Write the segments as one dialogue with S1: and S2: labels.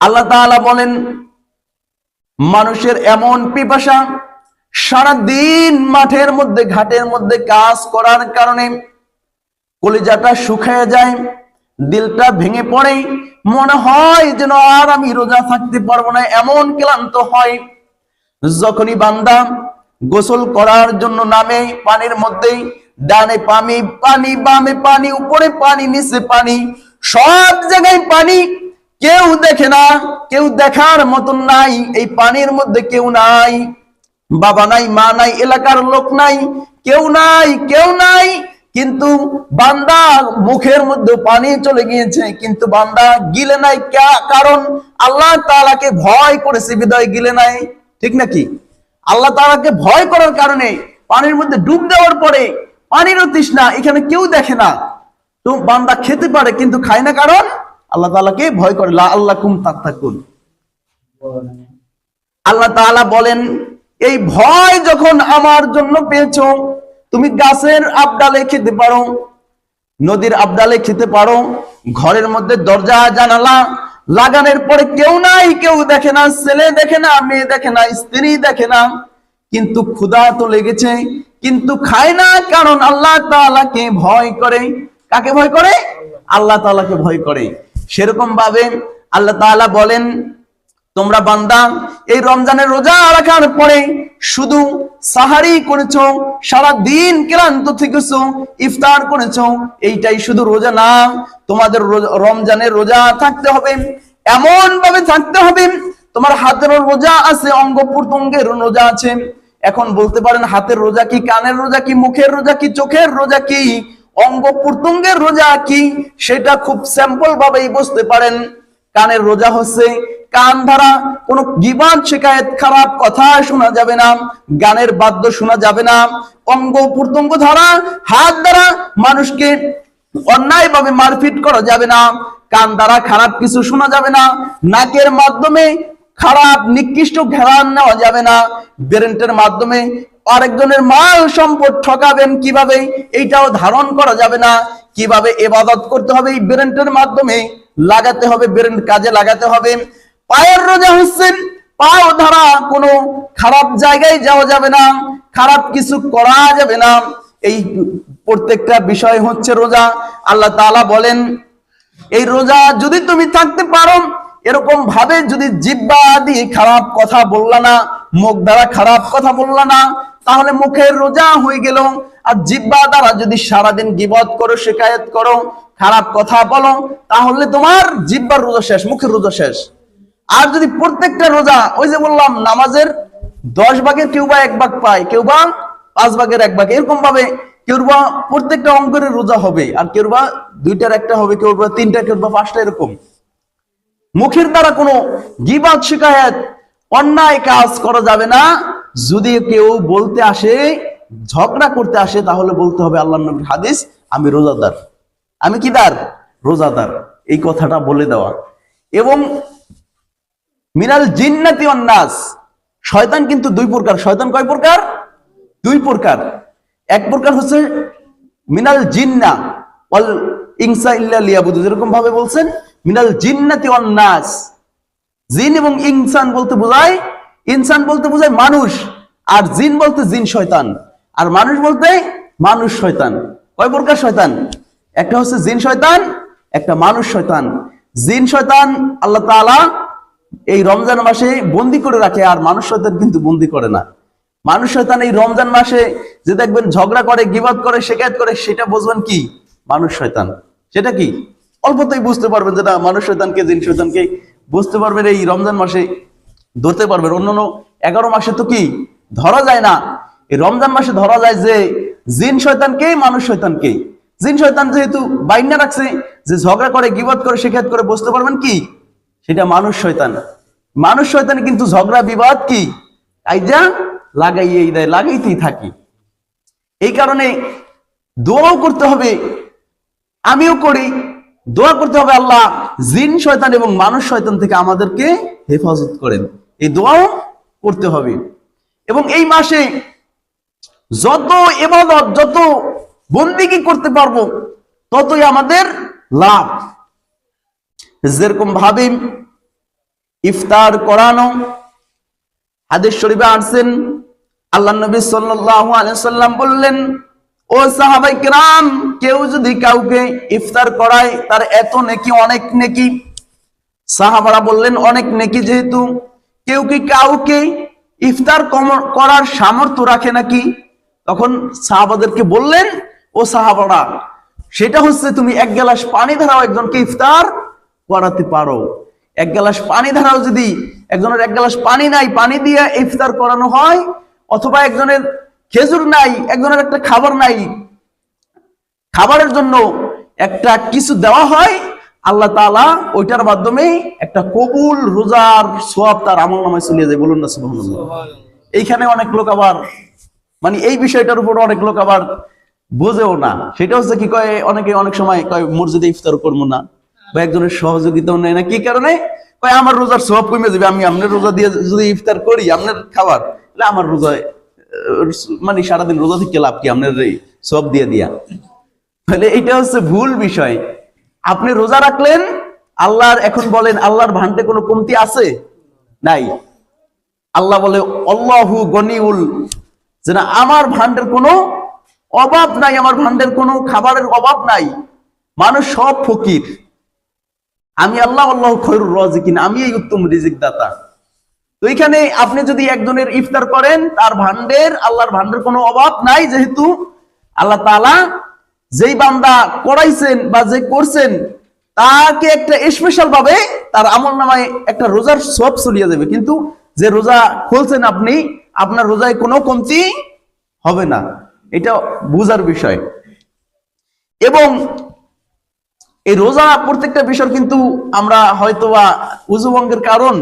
S1: আল্লাহ তাআলা বলেন, মানুষের এমন পিপাসা, সারা দিন মাঠের মধ্যে ঘাটের মধ্যে কাজ করার কারণে কলিজাটা শুকিয়ে যায়, দিলটা ভেঙে পড়ে, মনে হয় যেন আর আমি রোজা থাকতে পারবো না, এমন ক্লান্ত হয়। যখনই বান্দা গোসল করার জন্য নামে, পানির মধ্যে ডানে পানি, পানি বামে পানি, উপরে পানি, নিচে পানি, সব জায়গায় পানি, কেউ দেখে না, কেউ দেখার মতন নাই, এই পানির মধ্যে কেউ নাই, বাবা নাই, মা নাই, এলাকার লোক নাই, কেউ নাই, কেউ নাই, কিন্তু বান্দা মুখের মধ্যে পানি চলে গিয়েছে, কিন্তু বান্দা গিলে নাই, কারণ আল্লাহ তাআলাকে ভয় করেছে বিদায় গিলে নাই। ঠিক নাকি? আল্লাহ তাআলাকে ভয় করার কারণে পানির মধ্যে ডুব দেওয়ার পরে পানিরও তৃষ্ণা এখানে কেউ দেখে না, তো বান্দা খেতে পারে কিন্তু খায় না, কারণ আল্লাহ তাআলাকে ভয় করে। লাআল্লাকুম তাত্তাকুন। আল্লাহ তাআলা বলেন, এই ভয় যখন আমার জন্য পেয়েছো, তুমি গাছের আবডালে খেতে পারো, নদীর আবডালে খেতে পারো, ঘরের মধ্যে দরজা জানালা লাগানোর পরে কেউ নাই, কেউ দেখে না, ছেলে দেখে না, মেয়ে দেখে না, স্ত্রী দেখে না, কিন্তু ক্ষুধা তো লেগেছে, কিন্তু খায় না, কারণ আল্লাহ তাআলাকে ভয় করে। কাকে ভয় করে? আল্লাহ তাআলাকে ভয় করে। সেরকম ভাবে আল্লাহ তাআলা বলেন, তোমরা বান্দা এই রমজানের রোজা রাখার পরে শুধু সাহারি করেছো, সারা দিন ক্লান্ত থেকেছো, ইফতার করেছো, এইটাই শুধু রোজা না, তোমাদের রমজানের রোজা থাকতে হবে, এমন ভাবে থাকতে হবে, তোমার হাতের রোজা আছে, অঙ্গ প্রত্যঙ্গের রোজা আছে। এখন বলতে পারেন, হাতের রোজা কি, কানের রোজা কি, মুখের রোজা কি, চোখের রোজা কি, অঙ্গ প্রত্যঙ্গের রোজা কি, সেটা খুব স্যাম্পল ভাবেই বুঝতে পারেন। কানের রোজা হচ্ছে কান দ্বারা কোনো গীবত, শিকায়েত, খারাপ কথা শোনা যাবে না, গানের বাদ্য শোনা যাবে না। অঙ্গ প্রত্যঙ্গ দ্বারা, হাত দ্বারা মানুষকে অন্যায় ভাবে মারপিট করা যাবে না, কান দ্বারা খারাপ কিছু শোনা যাবে না, নাকের মাধ্যমে খারাপ নিকৃষ্ট ঘ্রাণ নেওয়া যাবে না, ব্রেনের মাধ্যমে আরেকজনের মাল সম্পদ ঠকাবেন কিভাবে, এইটাও ধারণ করা যাবে না। কিভাবে ইবাদত করতে হবে, এই ব্রেনের মাধ্যমে লাগাতে হবে, ব্রেন কাজে লাগাতে হবে। পায়ের রোজা হচ্ছে পাও দ্বারা কোনো খারাপ জায়গায় যাওয়া যাবে না, খারাপ কিছু করা যাবে না, এই প্রত্যেকটা বিষয় হচ্ছে রোজা। আল্লাহ তাআলা বলেন, এই রোজা যদি তুমি থাকতে পারো, এরকম ভাবে যদি জিহ্বা দিয়ে খারাপ কথা বললা না, মুখ দ্বারা খারাপ কথা বললা না, তাহলে মুখের রোজা হয়ে গেল। আর জিহ্বা দ্বারা যদি সারাদিন গীবত করো, শিকায়েত করো, খারাপ কথা বলো, তাহলে তোমার জিহ্বার রোজা শেষ, মুখের রোজা শেষ। আর যদি প্রত্যেকটা রোজা, ওই যে বললাম, নামাজের 10 ভাগের কেউ বা 1 ভাগ পায়, কেউ বা 5 ভাগের 1 ভাগ, এরকম ভাবে কেউ বা প্রত্যেকটা অঙ্কের রোজা হবে, আর কেউ বা 2টার 1টা হবে, কেউ বা 3টা, কেউ বা 5টা, এরকম। মুখের দ্বারা কোনো গীবত, শিকায়েত, অন্যায় কাজ করা যাবে না। যদি কেউ বলতে আসে, ঝগড়া করতে আসে, তাহলে বলতে হবে আল্লাহর নবীর হাদিস, আমি রোজাদার। আমি কি দার? রোজাদার। এই কথাটা বলে দেওয়া। এবং মিনাল জিন্নাতি ওয়ান নাস, শয়তান কিন্তু 2 প্রকার। শয়তান কয় প্রকার? 2 প্রকার। এক প্রকার হচ্ছে মিনাল জিন্না ওয়াল ইনসা ইল্লা লিয়াবুদু, যেরকম ভাবে বলছেন মিনাল জিন্নাতি ওয়ান নাস। জিন এবং ইনসান বলতে বোঝায়, ইনসান বলতে বোঝায় মানুষ, আর জিন বলতে জিন শয়তান, আর মানুষ বলতে মানুষ শয়তান। কয় প্রকার শয়তান? একটা হচ্ছে জিন শয়তান, একটা মানুষ শয়তান। জিন শয়তান আল্লাহ তাআলা এই রমজান মাসে বন্দি করে রাখে, আর মানুষ শয়তান কিন্তু বন্দি করে না। মানুষ শয়তান এই রমজান মাসে যে দেখবেন ঝগড়া করে, গীবত করে, শিকায়েত করে, সেটা বুঝবেন কি? মানুষ শয়তান। সেটা কি? অল্পতেই বুঝতে পারবেন, যেটা মানুষ শয়তানকে, জিন শয়তানকে বুঝতে পারবেন এই রমজান মাসে, ধরতে পারবেন। অন্যান্য 11 মাসে তো কি ধরা যায় না, এই রমজান মাসে ধরা যায় যে জিন শয়তানকে, মানুষ শয়তানকে। জিন শয়তান যেহেতু বাইন্যা রাখছে, যে ঝগড়া করে, গীবত করে, শিকায়েত করে, বুঝতে পারবেন কি? সেটা মানুষ শয়তান। মানুষ শয়তান কিন্তু ঝগড়া বিবাদ কি আইজা লাগাইয়েই দেয়, লাগাইতেই থাকি। এই কারণে দোয়াও করতে হবে, আমিও করি, দোয়া করতে হবে, আল্লাহ জিন শয়তান এবং মানুষ শয়তান থেকে আমাদেরকে হেফাজত করেন, এই দোয়াও করতে হবে। এবং এই মাসে যত ইবাদত, যত বন্দেগী করতে পারবো, ততই আমাদের লাভ। যেরকম ভাবে ইফতার করানো। হাদিস শরীফে আসছেন, আল্লাহ নবী সাল্লাল্লাহু আলাইহি সাল্লাম বললেন, ও সাহাবায়ে কেরাম, কেউ যদি কাউকে ইফতার করায় তার এত নেকি, অনেক নেকি। সাহাবারা বললেন, অনেক নেকি যেহেতু, কেউ কি কাউকে ইফতার করার সামর্থ্য রাখে নাকি? তখন সাহাবাদেরকে বললেন, ও সাহাবারা, সেটা হচ্ছে তুমি এক গ্লাস পানি ধারাও একজনকে ইফতার করাতে পারো। এক গ্লাস পানি ধারাও যদি একজনের এক গ্লাস পানি নাই, পানি দিয়ে ইফতার করানো হয়, অথবা একজনের খেজুর নাই, একজনের একটা খাবার নাই, খাবারের জন্য একটা কিছু দেওয়া হয়, আল্লাহ তাআলা ওইটার মাধ্যমে একটা কবুল রোজার সওয়াব তার আমলনামায় চলে যায়। বলুন না সুবহানাল্লাহ। এইখানে অনেক লোক আবার মানে এই বিষয়টার উপর অনেক লোক আবার বোঝেও না। সেটা হচ্ছে কি, কয় অনেকে অনেক সময় কয় মসজিদে ইফতার করবো না, বা একজনের সহযোগিতাও নেয় না। কি কারণে? কয় আমার রোজার সওয়াব কমে যাবে, আমি আপনার রোজা দিয়ে যদি ইফতার করি, আপনার খাবার, তাহলে আমার রোজায় মানে সারাদিন রোজা থেকে লাভ কি, আপনার এই সওয়াব দিয়ে দিয়া। তাহলে এটা হচ্ছে ভুল বিষয়। আপনি রোজা রাখলেন, আল্লাহর, এখন বলেন আল্লাহর ভান্ডে কোনো কমতি আছে? নাই। আল্লাহ বলে আল্লাহু গনিউল, যে না, আমার ভান্ডের কোনো অভাব নাই, আমার ভান্ডের কোনো খাবারের অভাব নাই, মানুষ সব ফকির, আমি আল্লাহ, আল্লাহু খৈরুর রাজিকিন, আমি এই উত্তম রিজিক দাতা। তো এখানে আপনি যদি একজনের ইফতার করেন, তার ভান্ডের, আল্লাহর ভান্ডের কোনো অভাব নাই, যেহেতু আল্লাহ তাআলা যেই বান্দা করাইছেন বা যে করছেন তাকে একটা স্পেশাল ভাবে তার আমলনামায় একটা রোজার সওয়াব চলিয়ে যাবে। কিন্তু যে রোজা খুলছেন আপনি, আপনার রোজায় কোনো কমতি হবে না। এটা বুঝার বিষয়। এবং এই রোজা প্রত্যেকটা বিষয় কিন্তু আমরা হয়তোবা উযু ভঙ্গের কারণ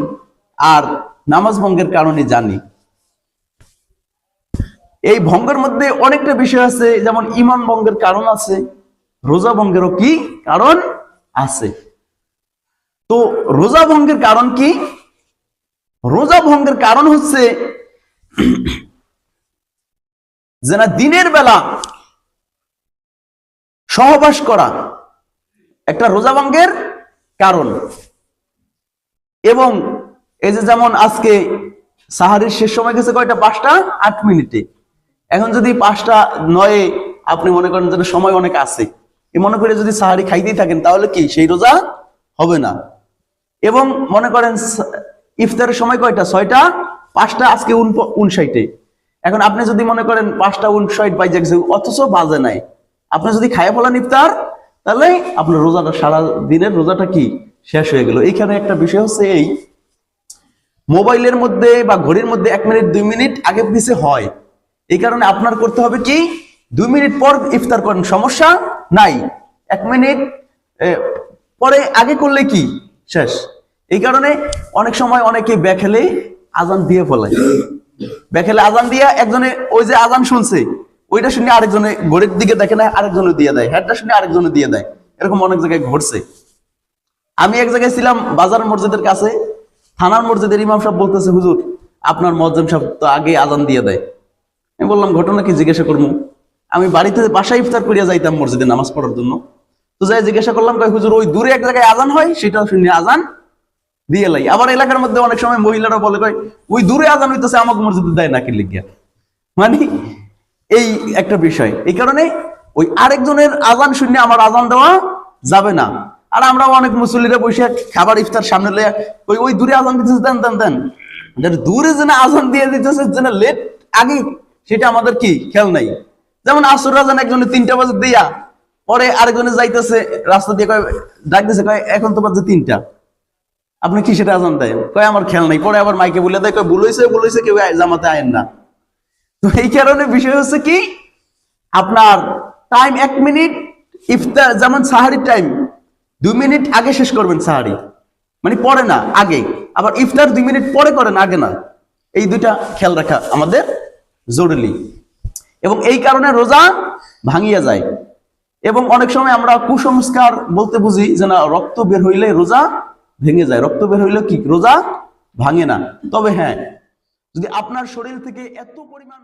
S1: আর নামাজ ভঙ্গের কারণে জানি। এই ভঙ্গের মধ্যে অনেকটা বিষয় আছে, যেমন ঈমান ভঙ্গের কারণ আছে, রোজা ভঙ্গেরও কি কারণ আছে। তো রোজা ভঙ্গের কারণ কি? রোজা ভঙ্গের কারণ হচ্ছে যে না, দিনের বেলা সহবাস করা একটা রোজা ভঙ্গের কারণ। এবং এই যে যেমন আজকে সাহারির শেষ সময় গেছে কয়টা, 5:08। এখন যদি 5:09 আপনি মনে করেন যে সময় অনেক আছে, এ মনে করে যদি সাহারি খাইতেই থাকেন, তাহলে কি সেই রোজা হবে না। এবং মনে করেন ইফতারের সময় কয়টা, 6টা, 5টা আজকে 59। এখন আপনি যদি মনে করেন 5:59 বাজে গেছে, অথচ বাজে নাই, আপনি যদি খাইয়া ফেলান ইফতার, তাহলে আপনার রোজাটা, সারা দিনের রোজাটা কি শেষ হয়ে গেল। এইখানে একটা বিষয় হচ্ছে, এই মোবাইলের মধ্যে বা ঘড়ির মধ্যে 1 মিনিট 2 মিনিট আগে পিছে হয়, এই কারণে আপনার করতে হবে কি, 2 মিনিট পর ইফতার করেন, সমস্যা নাই, 1 মিনিট পরে আগে করলে কি শেষ। এই কারণে অনেক সময় অনেকে বেখেলে আজান দিয়ে ফেলায়, বেখেলে আজান দিয়ে একজনে ওই যে আজান শুনছে ওইটা শুনে আরেকজনে ঘড়ির দিকে দেখে না, আরেকজনে দিয়ে দেয়, হেডটা শুনে আরেকজনে দিয়ে দেয়। এরকম অনেক জায়গায় ঘটছে। আমি এক জায়গায় ছিলাম বাজার মসজিদের কাছে, থানার মসজিদের ইমাম সাহেব বলতেছে, হুজুর আপনার মুয়াজ্জিন সাহেব তো আগে আজান দিয়ে দেয়। আমি বললাম ঘটনা কি, জিজ্ঞাসা করবো। আমি বাড়িতে বাসায় ইফতার করিয়া যাইতাম মসজিদে নামাজ পড়ার জন্য, তো যাই জিজ্ঞাসা করলাম, কয় হুজুর ওই দূরে এক জায়গায় আজান হয়, সেটা শুনে আজান দিয়ে লাই। আবার এলাকার মধ্যে অনেক সময় মহিলারা বলে, কয় ওই দূরে আজান হইতেছে, আমাকে মসজিদে দেয় নাকি লিখিয়া। মানে এই একটা বিষয়। এই কারণে ওই আরেকজনের আজান শুনে আমার আজান দেওয়া যাবে না। আর আমরা অনেক মুসল্লিরা বসে খাবার ইফতার সামনে লইয়া ওই দূরে আজান দিতেছে, দেন দেন দেন, দূরে যেন আজান দিয়ে দিতেছে, যেন লেট আগে, সেটা আমাদের কি খেয়াল নাই। যেমন আসর আজান একজনে 3টা বাজে দিয়া, পরে আরেকজনে যাইতেছে রাস্তা দিয়ে, কয় ডাক দিছে, কয় এখন তো বাজে 3টা, আপনি কি সেটা আজান দেয়? কয় আমার খেয়াল নাই। পরে আবার মাইকে বলে দেয়, কয় বলেছে কেউ জামাতে আয়েন না। তো এই কারণে বিষয় হচ্ছে কি, আপনার টাইম 1 মিনিট, ইফতার যেমন সাহারির টাইম 2 মিনিট আগে শেষ করবেন সাহারি, মানে পরে না, আগে। আবার ইফতার 2 মিনিট পরে করেন, আগে না। এই দুইটা খেয়াল রাখা আমাদের জরুরি। এবং এই কারণে রোজা ভাঙিয়া যায়। এবং অনেক সময় আমরা কুসংস্কার বলতে বুঝি যে না, রক্ত বের হইলে রোজা ভেঙে যায়, রক্ত বের হইলে কি রোজা ভাঙে না। তবে হ্যাঁ, যদি আপনার শরীর থেকে এত পরিমাণ